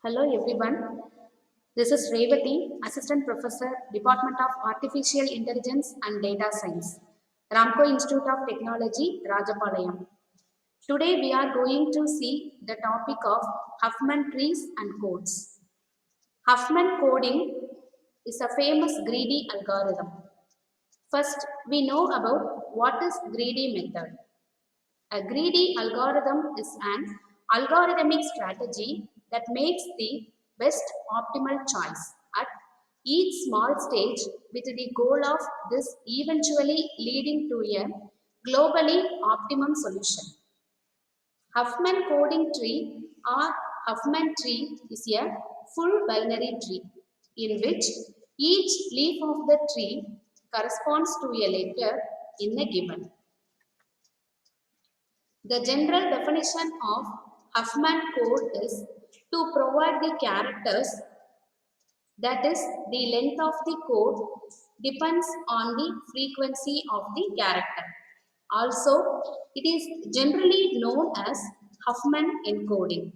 Hello everyone. This is Revati, Assistant Professor, Department of Artificial Intelligence and Data Science, Ramco Institute of Technology, Rajapalayam. Today we are going to see the topic of Huffman trees and codes. Huffman coding is a famous greedy algorithm. First, we know about what is greedy method. A greedy algorithm is an algorithmic strategy that makes the best optimal choice at each small stage with the goal of this eventually leading to a globally optimum solution. Huffman coding tree or Huffman tree is a full binary tree in which each leaf of the tree corresponds to a letter in a given. The general definition of Huffman code is to provide the characters, that is, the length of the code depends on the frequency of the character. Also, it is generally known as Huffman encoding.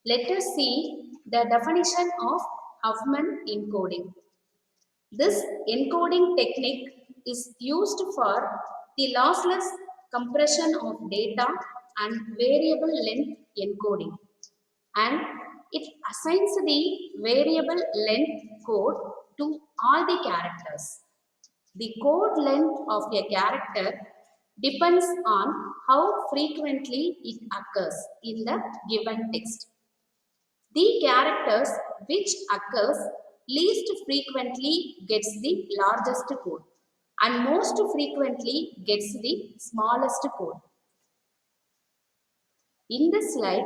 Let us see the definition of Huffman encoding. This encoding technique is used for the lossless compression of data and variable length encoding, and it assigns the variable length code to all the characters. The code length of a character depends on how frequently it occurs in the given text. The characters which occurs least frequently gets the largest code and most frequently gets the smallest code. In this slide,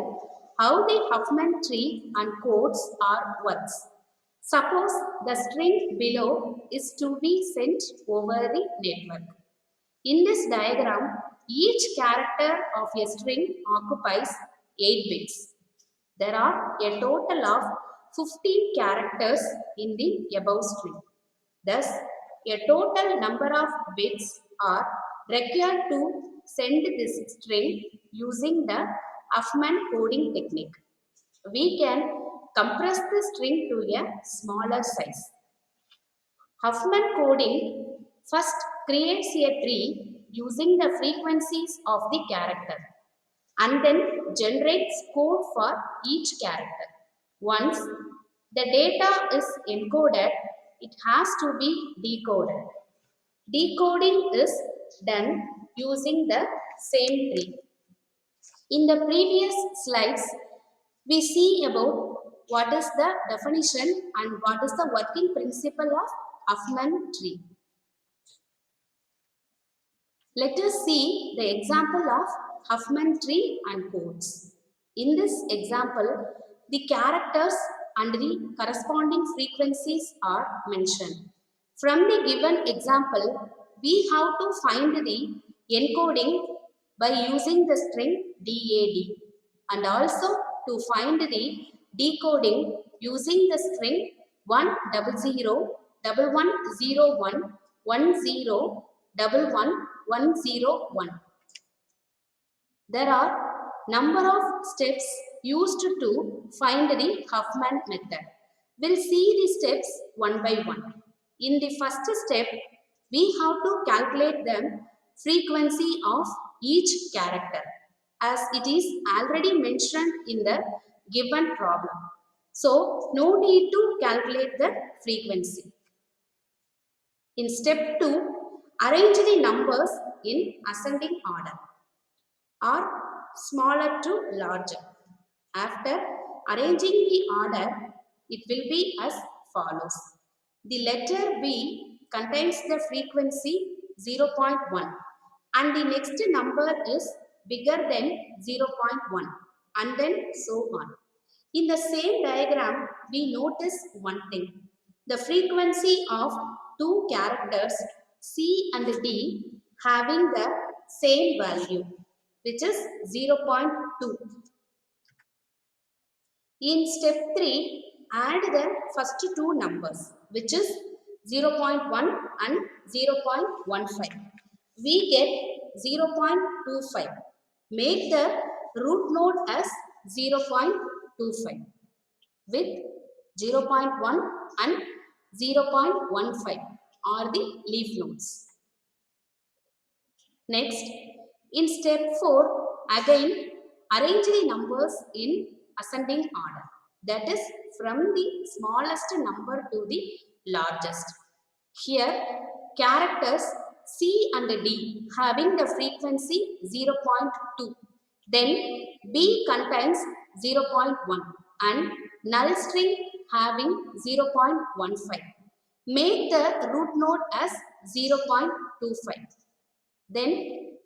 how the Huffman tree and codes are works. Suppose the string below is to be sent over the network. In this diagram, each character of a string occupies 8 bits. There are a total of 15 characters in the above string. Thus, a total number of bits are required to send this string using the Huffman coding technique. We can compress the string to a smaller size. Huffman coding first creates a tree using the frequencies of the character and then generates code for each character. Once the data is encoded, it has to be decoded. Decoding is done using the same tree. In the previous slides, we see about what is the definition and what is the working principle of Huffman tree. Let us see the example of Huffman tree and codes. In this example, the characters and the corresponding frequencies are mentioned. From the given example, we have to find the encoding by using the string DAD and also to find the decoding using the string 1001101101101. There are number of steps used to find the Huffman method. We'll see the steps one by one. In the first step, we have to calculate the frequency of each character as it is already mentioned in the given problem. So, no need to calculate the frequency. In step 2, arrange the numbers in ascending order or smaller to larger. After arranging the order, it will be as follows. The letter B contains the frequency 0.1 and the next number is bigger than 0.1 and then so on. In the same diagram, we notice one thing. The frequency of two characters C and D having the same value, which is 0.2. In step 3, add the first two numbers, which is 0.1 and 0.15. We get 0.25. Make the root node as 0.25. with 0.1 and 0.15 are the leaf nodes. Next, in step 4, again arrange the numbers in ascending order. That is from the smallest number to the largest. Here, characters C and D having the frequency 0.2. Then B contains 0.1 and null string having 0.15. Make the root node as 0.25. Then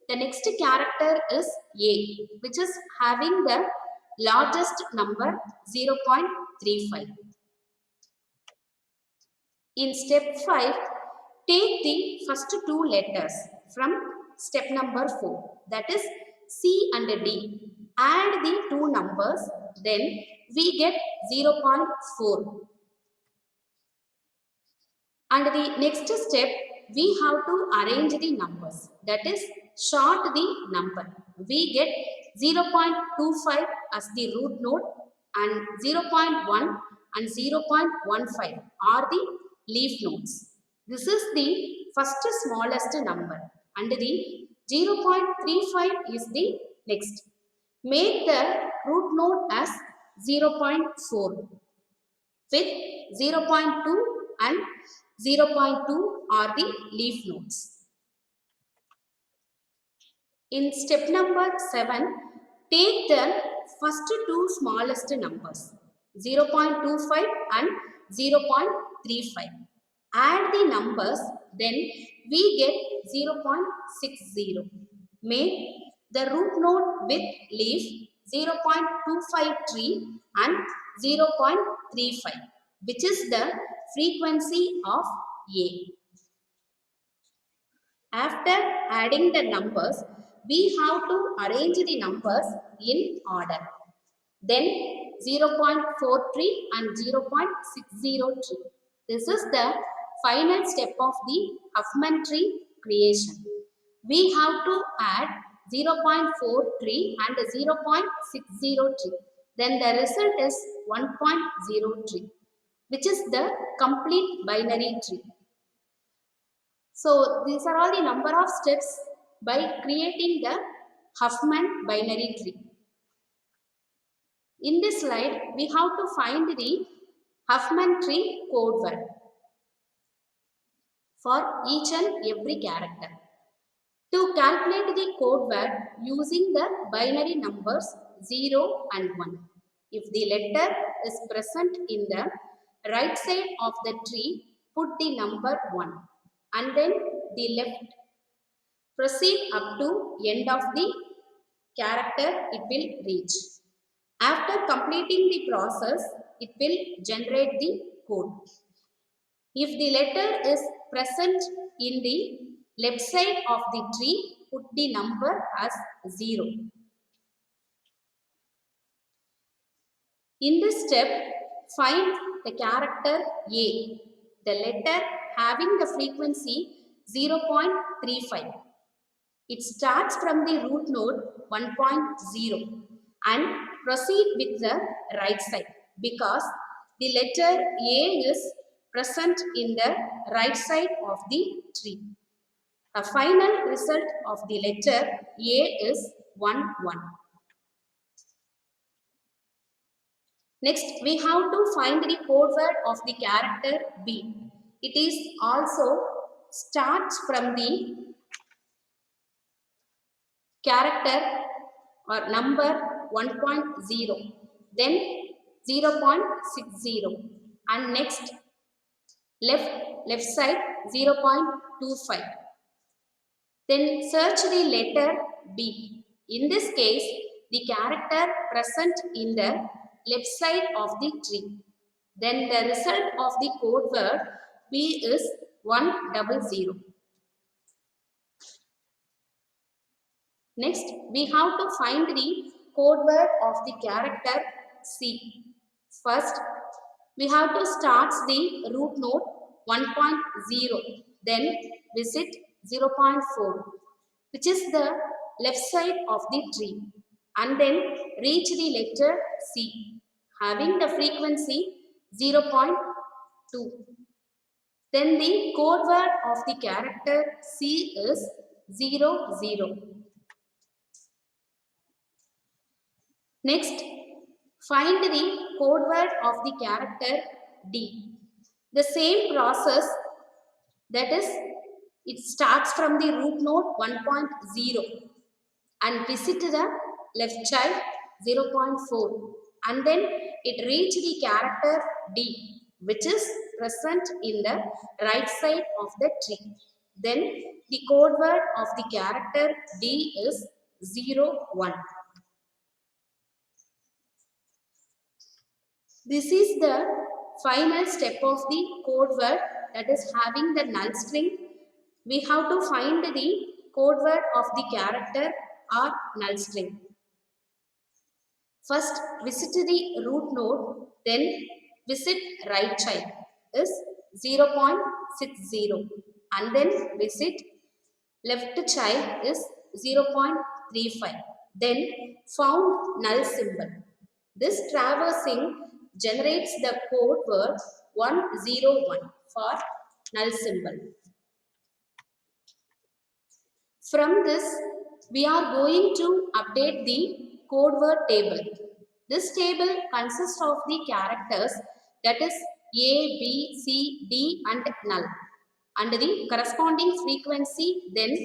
the next character is A, which is having the largest number 0.35. In step 5, take the first two letters from step number 4, that is C and D. Add the two numbers, then we get 0.4. And the next step, we have to arrange the numbers, that is sort the number. We get 0.25 as the root node and 0.1 and 0.15 are the leaf nodes. This is the first smallest number and the 0.35 is the next. Make the root node as 0.4 with 0.2 and 0.2 are the leaf nodes. In step number 7, take the first two smallest numbers 0.25 and 0.35. Add the numbers, then we get 0.60. Make the root node with leaf 0.25 tree and 0.35, which is the frequency of A. After adding the numbers, we have to arrange the numbers in order. Then 0.43 and 0.603. This is the final step of the Huffman tree creation. We have to add 0.43 and 0.603. Then the result is 1.03, which is the complete binary tree. So these are all the number of steps by creating the Huffman binary tree. In this slide, we have to find the Huffman tree code word for each and every character. To calculate the code word using the binary numbers 0 and 1. If the letter is present in the right side of the tree, put the number 1 and then the left. Proceed up to end of the character it will reach. After completing the process, it will generate the code. If the letter is present in the left side of the tree, put the number as 0. In this step, find the character A, the letter having the frequency 0.35. It starts from the root node 1.0 and proceed with the right side because the letter A is present in the right side of the tree. The final result of the letter A is 1, 1. Next, we have to find the code word of the character B. It is also starts from the character or number 1.0, then 0.60 and next left side 0.25. Then search the letter B. In this case, the character present in the left side of the tree. Then the result of the code word B is 100. Next, we have to find the code word of the character C. First, we have to start the root node 1.0, then visit 0.4, which is the left side of the tree, and then reach the letter C. having the frequency 0.2. Then the code word of the character C is 00. Next, find the code word of the character D. The same process, that is, it starts from the root node 1.0 and visit the left child 0.4, and then it reach the character D, which is present in the right side of the tree. Then the code word of the character D is 01. This is the final step of the code word, that is having the null string. We have to find the code word of the character or null string. First visit the root node, then visit right child is 0.60, and then visit left child is 0.35. Then found null symbol. This traversing generates the code word 101 for null symbol. From this, we are going to update the code word table. This table consists of the characters, that is A, B, C, D and null, and the corresponding frequency, then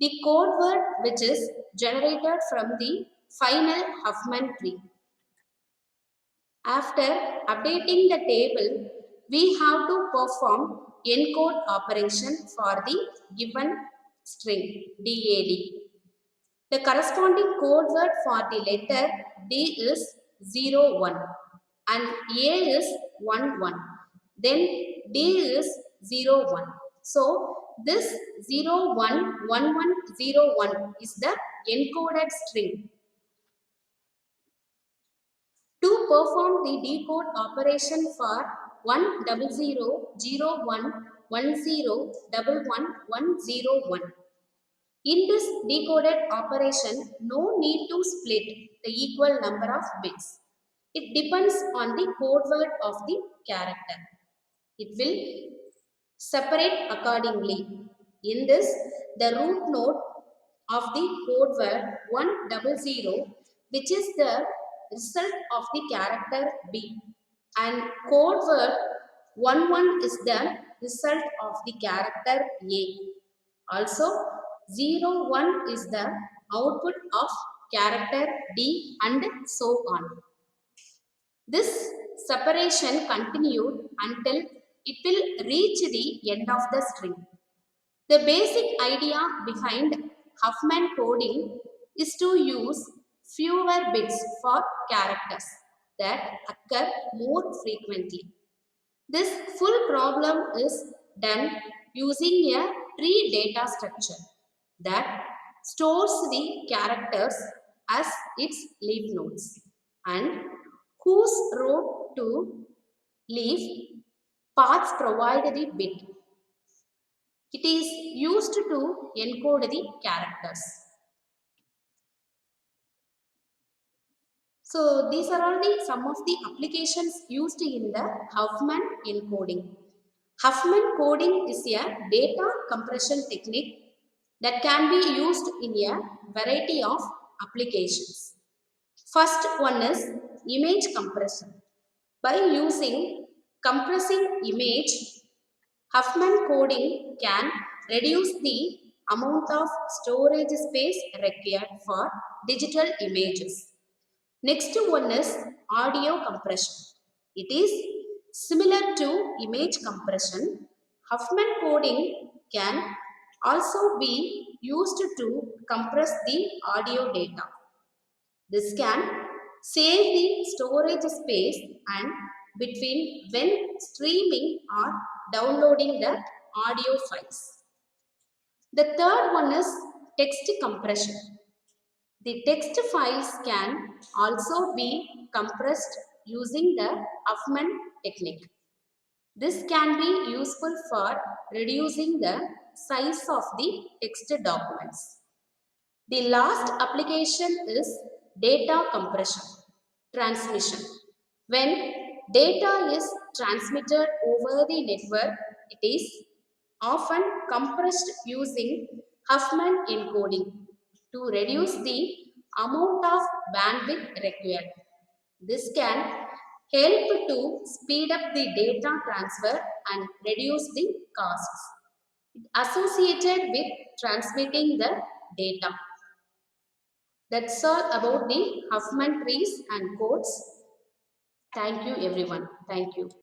the code word which is generated from the final Huffman tree. After updating the table, we have to perform encode operation for the given string DAD. The corresponding code word for the letter D is 01 and A is 11. Then D is 01. So this 011101 is the encoded string. To perform the decode operation for 1000110111101. In this decoded operation, no need to split the equal number of bits. It depends on the code word of the character. It will separate accordingly. In this, the root node of the code word 100, which is the result of the character B, and code word 11 is the result of the character A. Also, 01 is the output of character D and so on. This separation continued until it will reach the end of the string. The basic idea behind Huffman coding is to use fewer bits for characters that occur more frequently. This full problem is done using a tree data structure that stores the characters as its leaf nodes and whose row to leaf paths provide the bit. It is used to encode the characters. So these are all some of the applications used in the Huffman encoding. Huffman coding is a data compression technique that can be used in a variety of applications. First one is image compression. By using compressing image, Huffman coding can reduce the amount of storage space required for digital images. Next one is audio compression. It is similar to image compression. Huffman coding can also be used to compress the audio data. This can save the storage space and between when streaming or downloading the audio files. The third one is text compression. The text files can also be compressed using the Huffman technique. This can be useful for reducing the size of the text documents. The last application is data compression, transmission. When data is transmitted over the network, it is often compressed using Huffman encoding to reduce the amount of bandwidth required. This can help to speed up the data transfer and reduce the costs associated with transmitting the data. That's all about the Huffman trees and codes. Thank you everyone. Thank you.